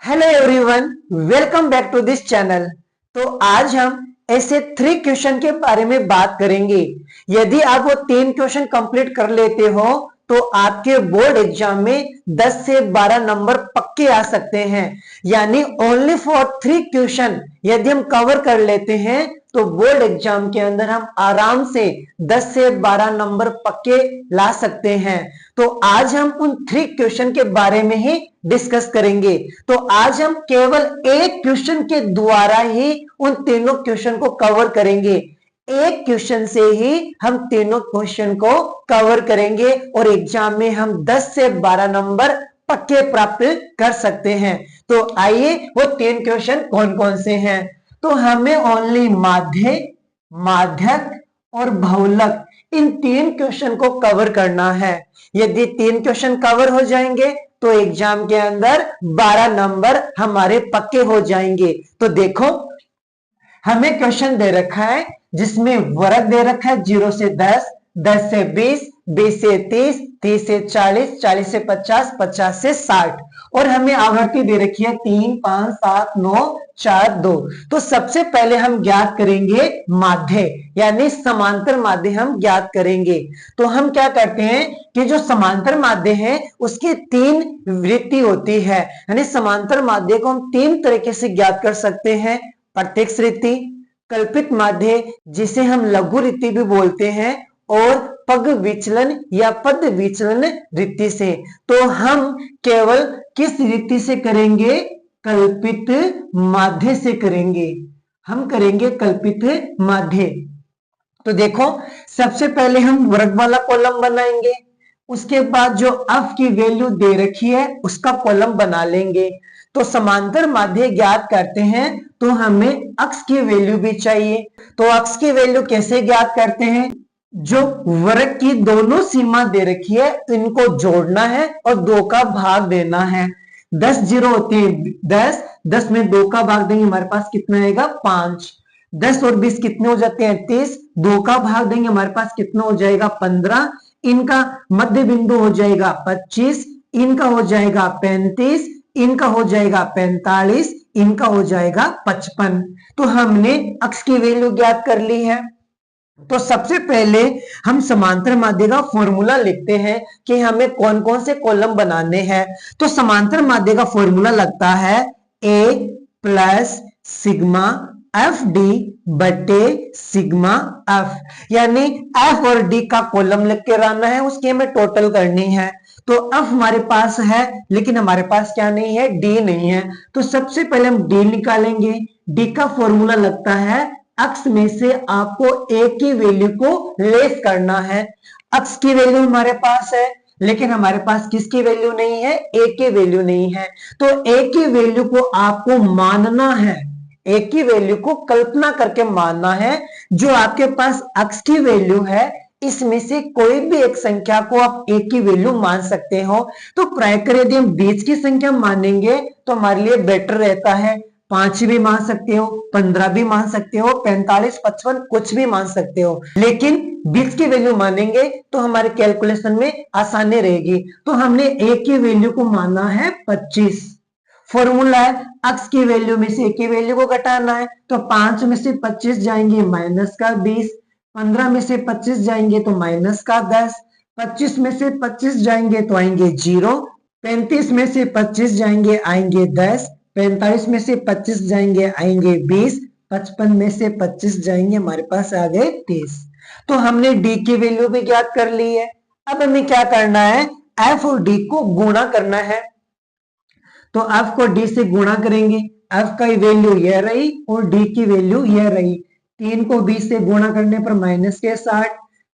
Hello everyone, welcome back to this channel. तो आज हम ऐसे 3 क्वेश्चन के बारे में बात करेंगे। यदि आप वो 3 क्वेश्चन कंप्लीट कर लेते हो तो आपके बोर्ड एग्जाम में 10 से 12 नंबर पक्के आ सकते हैं। यानी ओनली फॉर 3 क्वेश्चन यदि हम कवर कर लेते हैं तो बोर्ड एग्जाम के अंदर हम आराम से 10 से 12 नंबर पक्के ला सकते हैं। तो आज हम उन 3 क्वेश्चन के बारे में ही डिस्कस करेंगे। तो आज हम केवल एक क्वेश्चन के द्वारा ही उन तीनों क्वेश्चन को कवर करेंगे। एक क्वेश्चन से ही हम तीनों क्वेश्चन को कवर करेंगे और एग्जाम में हम 10 से 12 नंबर पक्के प्राप्त कर सकते हैं। तो आइए वो 3 क्वेश्चन कौन कौन से हैं। तो हमें ओनली माध्य, माध्यक और बहुलक इन 3 क्वेश्चन को कवर करना है। यदि 3 क्वेश्चन कवर हो जाएंगे तो एग्जाम के अंदर 12 नंबर हमारे पक्के हो जाएंगे। तो देखो, हमें क्वेश्चन दे रखा है जिसमें वर्ग दे रखा है 0 से 10, 10 से 20, 20 से 30, 30 से 40, 40 से 50, 50 से 60 और हमें आवृत्ति दे रखी है 3, 5, 7, 9, 4, 2। तो सबसे पहले हम ज्ञात करेंगे माध्य यानी समांतर माध्य हम ज्ञात करेंगे। तो हम क्या करते हैं कि जो समांतर माध्य है उसकी 3 वृत्ति होती है। यानी समांतर माध्य को हम 3 तरीके से ज्ञात कर सकते हैं। प्रत्यक्ष रीति, कल्पित माध्य जिसे हम लघु रीति भी बोलते हैं, और पग विचलन या पद विचलन रीति से। तो हम केवल किस रीति से करेंगे? कल्पित माध्य से करेंगे। हम करेंगे कल्पित माध्य। तो देखो, सबसे पहले हम वर्ग वाला कॉलम बनाएंगे, उसके बाद जो f की वैल्यू दे रखी है उसका कॉलम बना लेंगे। तो समांतर माध्य ज्ञात करते हैं तो हमें अक्ष की वैल्यू भी चाहिए। तो अक्ष की वैल्यू कैसे ज्ञात करते हैं? जो वर्ग की दोनों सीमा दे रखी है इनको जोड़ना है और 2 का भाग देना है। 10 जीरो होते हैं 10, 10 में 2 का भाग देंगे हमारे पास कितना आएगा? 5। 10 और 20 कितने हो जाते हैं? 30। 2 का भाग देंगे हमारे पास कितना हो जाएगा? 15। इनका मध्य बिंदु हो जाएगा 25, इनका हो जाएगा 35, इनका हो जाएगा 45, इनका हो जाएगा 55। तो हमने अक्ष की वैल्यू ज्ञात कर ली है। तो सबसे पहले हम समांतर माध्य का फॉर्मूला लिखते हैं कि हमें कौन कौन से कॉलम बनाने हैं। तो समांतर माध्य का फॉर्मूला लगता है a plus sigma F D बटे सिग्मा एफ। यानी एफ और डी का कॉलम लिख के लाना है, उसकी हमें टोटल करनी है। तो एफ हमारे पास है लेकिन हमारे पास क्या नहीं है? डी नहीं है। तो सबसे पहले हम डी निकालेंगे। डी का फॉर्मूला लगता है अक्ष में से आपको ए की वैल्यू को लेस करना है। अक्ष की वैल्यू हमारे पास है लेकिन हमारे पास किसकी वैल्यू नहीं है? ए की वैल्यू नहीं है। तो ए की वैल्यू को आपको मानना है, ए की वैल्यू को कल्पना करके मानना है। जो आपके पास अक्ष की वैल्यू है इसमें से कोई भी एक संख्या को आप ए की वैल्यू मान सकते हो। तो प्रायकर यदि हम बीच की संख्या मानेंगे तो हमारे लिए बेटर रहता है। 5 भी मान सकते हो, 15 भी मान सकते हो, 45, 55 कुछ भी मान सकते हो, लेकिन बीच की वैल्यू मानेंगे तो हमारे कैलकुलेशन में आसानी रहेगी। तो हमने ए की वैल्यू को माना है 25। फॉर्मूला है अक्ष की वैल्यू में से ए की वैल्यू को घटाना है। तो 5 में से 25 जाएंगे माइनस का 20, 15 में से 25 जाएंगे तो माइनस का 10, 25 में से 25 जाएंगे तो आएंगे 0, 35 में से 25 जाएंगे आएंगे 10, 45 में से 25 जाएंगे आएंगे 20, 55 में से 25 जाएंगे हमारे पास आ गए 30। तो हमने डी की वैल्यू भी ज्ञात कर ली है। अब हमें क्या करना है? एफ और डी को गुणा करना है। तो एफ को डी से गुणा करेंगे। एफ का वैल्यू यह रही और डी की वैल्यू यह रही। 3 को 20 से गुणा करने पर माइनस के 60,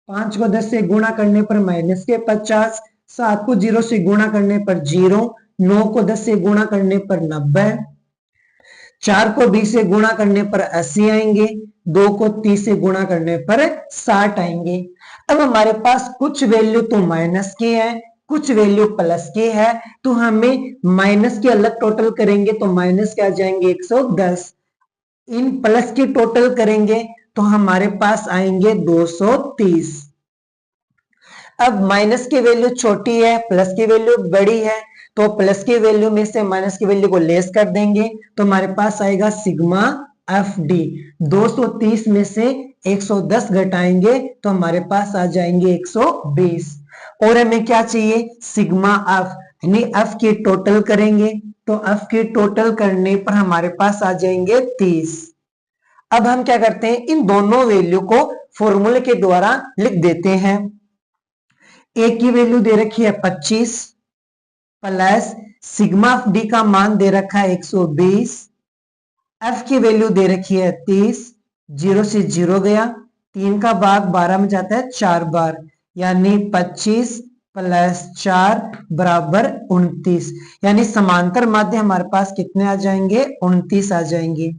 5 को 10 से गुणा करने पर माइनस के 50, 7 को 0 से गुणा करने पर 0, 9 को 10 से गुणा करने पर 90, 4 को 20 से गुणा करने पर 80 आएंगे, 2 को 30 से गुणा करने पर 60 आएंगे। अब हमारे पास कुछ वैल्यू तो माइनस की है, कुछ वैल्यू प्लस की है। तो हमें माइनस की अलग टोटल करेंगे तो माइनस के आ जाएंगे 110। इन प्लस की टोटल करेंगे तो हमारे पास आएंगे 230। अब माइनस की वैल्यू छोटी है, प्लस की वैल्यू बड़ी है। तो प्लस की वैल्यू में से माइनस की वैल्यू को लेस कर देंगे तो हमारे पास आएगा सिग्मा एफ डी। 230 में से 110 घटाएंगे तो हमारे पास आ जाएंगे 120। और हमें क्या चाहिए, सिग्मा एफ, यानी एफ की टोटल करेंगे तो एफ की टोटल करने पर हमारे पास आ जाएंगे 30। अब हम क्या करते हैं, इन दोनों वैल्यू को फॉर्मूले के द्वारा लिख देते हैं। ए की वैल्यू दे रखी है 25 प्लस सिग्मा एफ डी का मान दे रखा है 120, एफ की वैल्यू दे रखी है 30, 0 से 0 गया, 3 का भाग 12 में जाता है 4 बार, यानी 25 प्लस 4 बराबर 29, यानी समांतर माध्य हमारे पास कितने आ जाएंगे, 29 आ जाएंगे।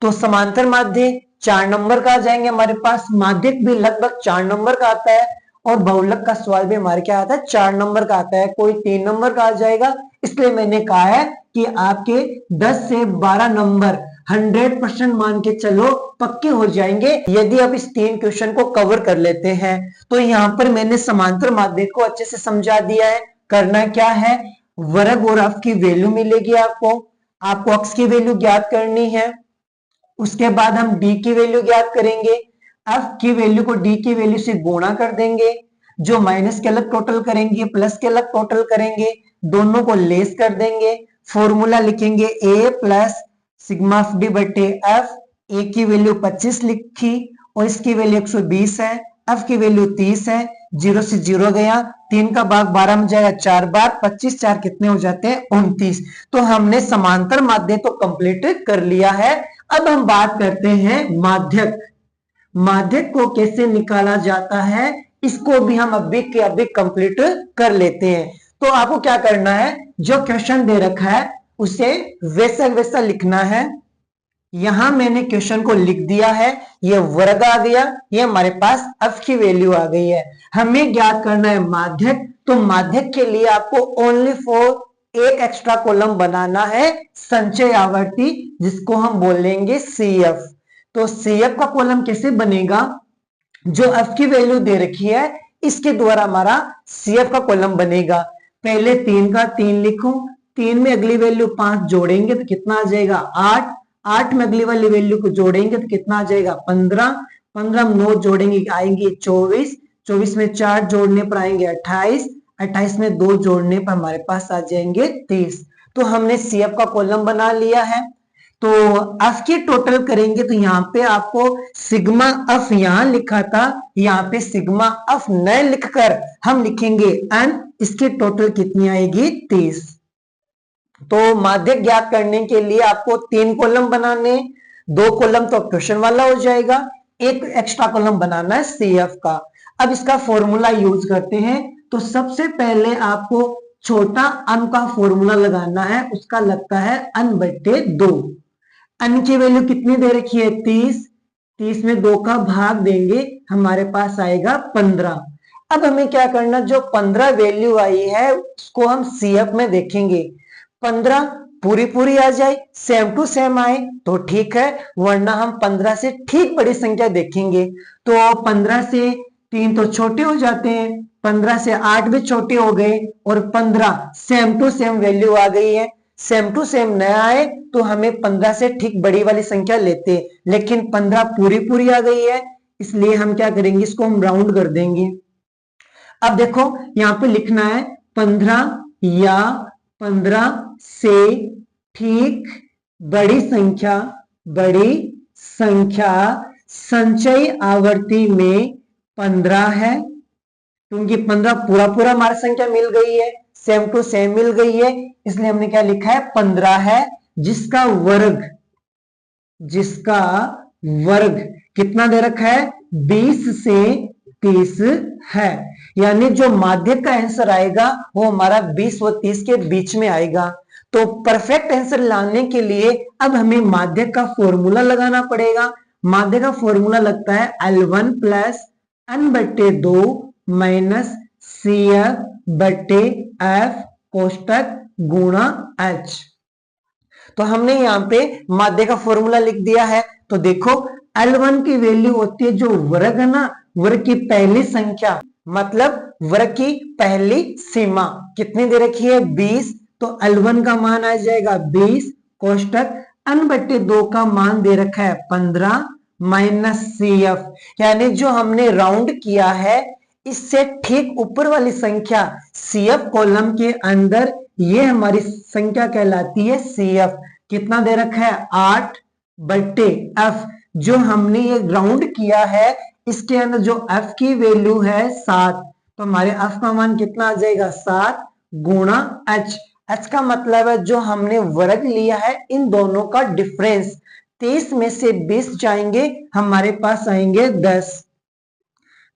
तो समांतर माध्य 4 नंबर का आ जाएंगे हमारे पास, माध्यक भी लगभग 4 नंबर का आता है और बहुलक का सवाल भी हमारे क्या आता है, 4 नंबर का आता है, कोई 3 नंबर का आ जाएगा। इसलिए मैंने कहा है कि आपके 10 से 12 नंबर 100% मान के चलो पक्के हो जाएंगे यदि आप इस 3 क्वेश्चन को कवर कर लेते हैं। तो यहाँ पर मैंने समांतर माध्य को अच्छे से समझा दिया है। करना क्या है, वर्ग और अफ की वैल्यू मिलेगी आपको अक्स की वैल्यू ज्ञात करनी है। उसके बाद हम डी की वैल्यू ज्ञात करेंगे, एफ की वैल्यू को डी की वैल्यू से गुणा कर देंगे, जो माइनस के अलग टोटल करेंगे प्लस के अलग टोटल करेंगे, दोनों को लेस कर देंगे, फॉर्मूला लिखेंगे ए प्लस सिग्मा एफ डी बटे एफ। ए की वैल्यू 25 लिखी और इसकी वैल्यू 120 है, एफ की वैल्यू 30 है, 0 से 0 गया, 3 का भाग 12 में जाएगा 4 बार, 25 4 कितने हो जाते हैं, 29। तो हमने समांतर माध्य तो कंप्लीट कर लिया है। अब हम बात करते हैं माध्यक। माध्यक को कैसे निकाला जाता है इसको भी हम अभी के अभी कंप्लीट कर लेते हैं। तो आपको क्या करना है, जो क्वेश्चन दे रखा है उसे वैसा वैसा लिखना है। यहां मैंने क्वेश्चन को लिख दिया है, ये वर्ग आ गया, ये हमारे पास एफ की वैल्यू आ गई है। हमें ज्ञात करना है माध्यक, तो माध्यक के लिए आपको ओनली फॉर एक एक्स्ट्रा कॉलम बनाना है, संचय आवर्ती, जिसको हम बोलेंगे सीएफ। तो सीएफ का कॉलम कैसे बनेगा, जो एफ की वैल्यू दे रखी है इसके द्वारा हमारा सीएफ का कॉलम बनेगा। पहले 3 का 3 लिखूं, 3 में अगली वैल्यू 5 जोड़ेंगे तो कितना आ जाएगा 8, 8 में अगली वाली वैल्यू को जोड़ेंगे तो कितना आ जाएगा 15, 15 में 9 जोड़ेंगे आएंगे 24, 24 में 4 जोड़ने पर आएंगे 28, 28 में 2 जोड़ने पर हमारे पास आ जाएंगे 30। तो हमने सीएफ का कॉलम बना लिया है। तो एफ की टोटल करेंगे तो यहाँ पे आपको सिग्मा एफ यहां लिखा था, यहाँ पे सिग्मा एफ न लिखकर हम लिखेंगे एन, इसकी टोटल कितनी आएगी 30। तो माध्यक ज्ञात करने के लिए आपको 3 कॉलम बनाने, 2 कॉलम तो क्वेश्चन वाला हो जाएगा, एक एक्स्ट्रा कॉलम बनाना है सीएफ का। अब इसका फॉर्मूला यूज करते हैं। तो सबसे पहले आपको छोटा अन का फॉर्मूला लगाना है, उसका लगता है अन बटे 2। अन की वैल्यू कितनी दे रखी है 30, 30 में 2 का भाग देंगे हमारे पास आएगा 15। अब हमें क्या करना, जो 15 वैल्यू आई है उसको हम सीएफ में देखेंगे, 15 पूरी पूरी आ जाए, सेम टू सेम आए तो ठीक है, वरना हम 15 से ठीक बड़ी संख्या देखेंगे। तो 15 से 3 तो छोटे हो जाते हैं, 15 से 8 भी छोटे हो गए और 15 सेम टू सेम वैल्यू आ गई है। सेम टू सेम न आए तो हमें 15 से ठीक बड़ी वाली संख्या लेते, लेकिन 15 पूरी पूरी आ गई है, इसलिए हम क्या करेंगे, इसको हम राउंड कर देंगे। अब देखो यहां पे लिखना है 15 या 15 से ठीक बड़ी संख्या संचयी आवर्ती में 15 है, क्योंकि 15 पूरा पूरा हमारी संख्या मिल गई है, सेम टू सेम मिल गई है, इसलिए हमने क्या लिखा है 15 है, जिसका वर्ग कितना दे रखा है 20 से 30 है। यानी जो माध्यक का आंसर आएगा वो हमारा 20 व 30 के बीच में आएगा। तो परफेक्ट आंसर लाने के लिए अब हमें माध्यक का फॉर्मूला लगाना पड़ेगा। माध्यक का फॉर्मूला लगता है L1 प्लस n बटे 2 माइनस CF बटे F कोष्टक गुणा H। तो हमने यहाँ पे माध्य का फॉर्मूला लिख दिया है। तो देखो L1 की वैल्यू होती है जो वर्ग है ना, वर्ग की पहली संख्या मतलब वर्ग की पहली सीमा कितनी दे रखी है 20, तो L1 का मान आ जाएगा 20 कोष्टक n/2 का मान दे रखा है 15 माइनस CF, यानी जो हमने राउंड किया है इससे ठीक ऊपर वाली संख्या CF कॉलम के अंदर ये हमारी संख्या कहलाती है CF। कितना दे रखा है 8/F, जो हमने ये राउंड किया है इसके अंदर जो F की वैल्यू है 7, तो हमारे F का मान कितना आ जाएगा 7 गुणा H। H का मतलब है जो हमने वर्ग लिया है इन दोनों का डिफरेंस। 30 में से 20 जाएंगे हमारे पास आएंगे 10,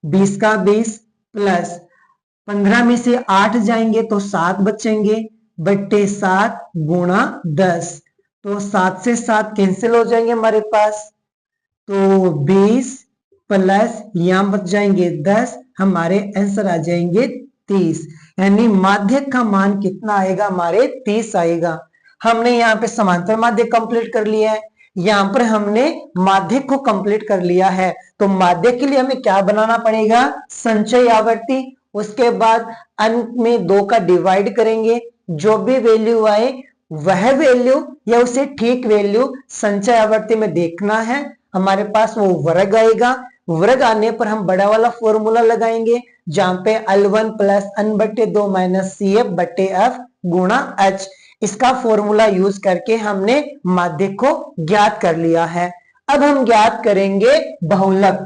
20 का 20 प्लस 15 में से 8 जाएंगे तो 7 बचेंगे बट्टे 7 गुणा 10, तो 7 से 7 कैंसिल हो जाएंगे हमारे पास, तो 20 प्लस यहां बच जाएंगे 10, हमारे आंसर आ जाएंगे 30, यानी माध्यक का मान कितना आएगा हमारे 30 आएगा। हमने यहाँ पे समांतर माध्यक कंप्लीट कर लिया है, यहाँ पर हमने माध्यक को कंप्लीट कर लिया है, तो माध्यक के लिए हमें क्या बनाना पड़ेगा संचय आवर्ती। उसके बाद अंत में 2 का डिवाइड करेंगे, जो भी वैल्यू आए वह वैल्यू या उसे ठीक वैल्यू संचय आवर्ती में देखना है, हमारे पास वो वर्ग आएगा। वर्ग आने पर हम बड़ा वाला फॉर्मूला लगाएंगे जहां पे L1 plus n/2 minus CF/F गुणा H, इसका फॉर्मूला यूज करके हमने माध्यक को ज्ञात कर लिया है। अब हम ज्ञात करेंगे बहुलक।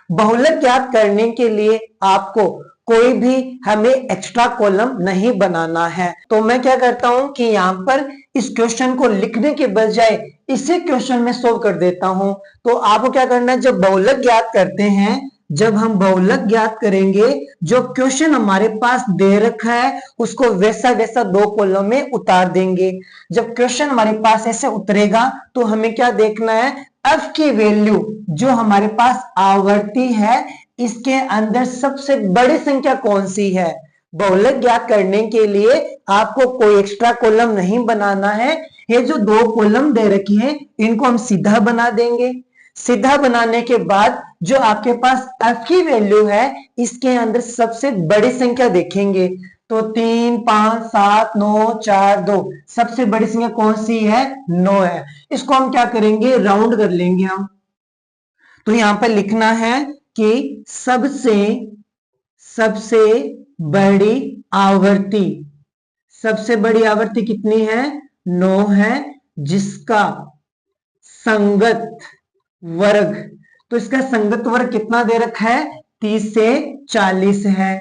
बहुलक ज्ञात करने के लिए आपको कोई भी हमें एक्स्ट्रा कॉलम नहीं बनाना है, तो मैं क्या करता हूं कि यहां पर इस क्वेश्चन को लिखने के बजाय इसी क्वेश्चन में सोल्व कर देता हूं। तो आपको क्या करना है, जब बहुलक ज्ञात करते हैं, जब हम बहुलक ज्ञात करेंगे जो क्वेश्चन हमारे पास दे रखा है उसको वैसा वैसा 2 कॉलम में उतार देंगे। जब क्वेश्चन हमारे पास ऐसे उतरेगा तो हमें क्या देखना है, F की वैल्यू जो हमारे पास आवर्ती है इसके अंदर सबसे बड़ी संख्या कौन सी है। बहुलक ज्ञात करने के लिए आपको कोई एक्स्ट्रा कॉलम नहीं बनाना है, ये जो 2 कॉलम दे रखी है इनको हम सीधा बना देंगे। सीधा बनाने के बाद जो आपके पास F की वैल्यू है इसके अंदर सबसे बड़ी संख्या देखेंगे, तो 3 5 7 9 4 2, सबसे बड़ी संख्या कौन सी है 9 है। इसको हम क्या करेंगे राउंड कर लेंगे हम, तो यहां पर लिखना है कि सबसे बड़ी आवर्ती, सबसे बड़ी आवर्ती कितनी है 9 है, जिसका संगत वर्ग, तो इसका संगत वर्ग कितना दे रखा है 30 से 40 है,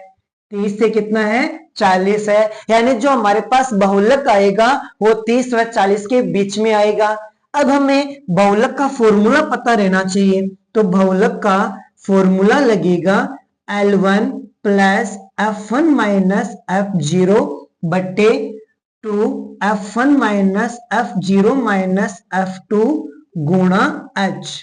30 से कितना है 40 है, यानी जो हमारे पास बहुलक आएगा वो 30 व 40 के बीच में आएगा। अब हमें बहुलक का फॉर्मूला पता रहना चाहिए, तो बहुलक का फॉर्मूला लगेगा L1 plus F1 minus F0 बटे 2 F1 minus F0 minus F2 गुणा H।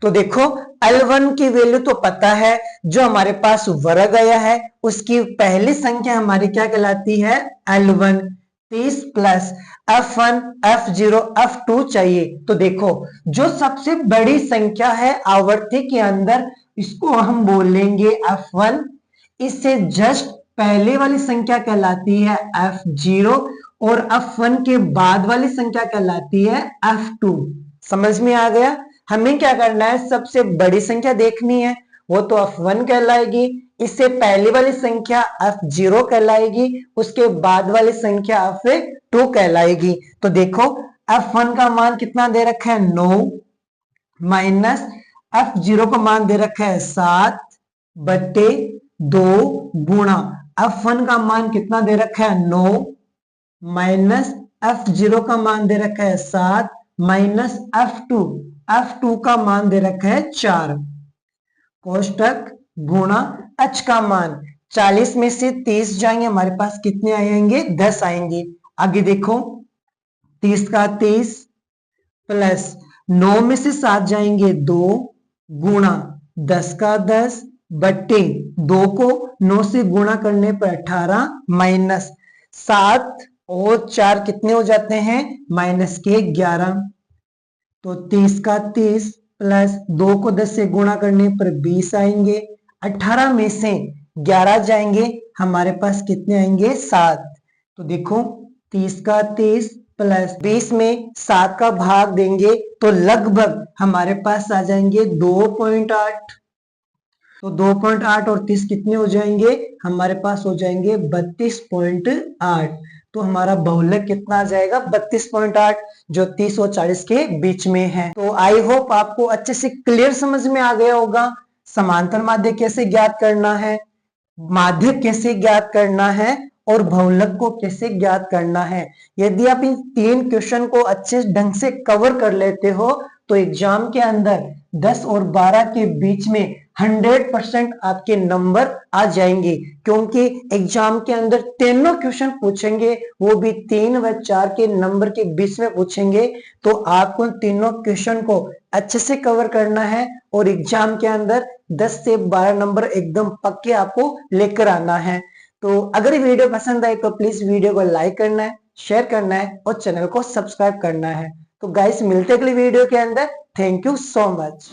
तो देखो L1 की वैल्यू तो पता है, जो हमारे पास वर्ग आया है उसकी पहली संख्या हमारी क्या कहलाती है L1, 30 plus F1 F0 F2 चाहिए। तो देखो जो सबसे बड़ी संख्या है आवर्ती के अंदर इसको हम बोलेंगे F1, इससे जस्ट पहले वाली संख्या कहलाती है F0 और F1 के बाद वाली संख्या कहलाती है F2। समझ में आ गया। हमें क्या करना है, सबसे बड़ी संख्या देखनी है, वो तो F1 कहलाएगी, इससे पहले वाली संख्या F0 कहलाएगी, उसके बाद वाली संख्या F2 कहलाएगी। तो देखो F1 का मान कितना दे रखा है 9 माइनस F0 का मान दे रखा है 7 बटे 2 गुणा F1 का मान कितना दे रखा है 9 माइनस F0 का मान दे रखा है 7 माइनस F2 का मान दे रखा है 4 कोष्टक गुणा H का मान 40 में से 30 जाएंगे हमारे पास कितने आएंगे 10 आएंगे। आगे देखो 30 का 30 प्लस 9 में से 7 जाएंगे 2 गुणा 10 का 10 बट्टे 2 को 9 से गुणा करने पर 18 माइनस 7 और 4 कितने हो जाते हैं माइनस के 11। तो 30 का 30 प्लस 2 को 10 से गुणा करने पर 20 आएंगे। 18 में से 11 जाएंगे, हमारे पास कितने आएंगे? 7। तो देखो 30 का 30 प्लस 20 में 7 का भाग देंगे तो लगभग हमारे पास आ जाएंगे 2.8। तो 2.8 और 30 कितने हो जाएंगे? हमारे पास हो जाएंगे 32.8। तो हमारा बहुलक कितना आ जाएगा? 32.8, जो 30 और 40 के बीच में है। तो आई होप आपको अच्छे से क्लियर समझ में आ गया होगा समांतर माध्य कैसे ज्ञात करना है, माध्य कैसे ज्ञात करना है और बहुलक को कैसे ज्ञात करना है। यदि आप इन 3 क्वेश्चन को अच्छे ढंग से कवर कर लेते हो तो एग्जाम के अंदर 10 और 12 के बीच में 100% आपके नंबर आ जाएंगे, क्योंकि एग्जाम के अंदर तीनों क्वेश्चन पूछेंगे, वो भी 3 व 4 के नंबर के बीच में पूछेंगे। तो आपको तीनों क्वेश्चन को अच्छे से कवर करना है और एग्जाम के अंदर 10 से 12 नंबर एकदम पक्के आपको लेकर आना है। तो अगर ये वीडियो पसंद आए तो प्लीज वीडियो को लाइक करना है, शेयर करना है और चैनल को सब्सक्राइब करना है। तो गाइस मिलते अगली वीडियो के अंदर। Thank you so much.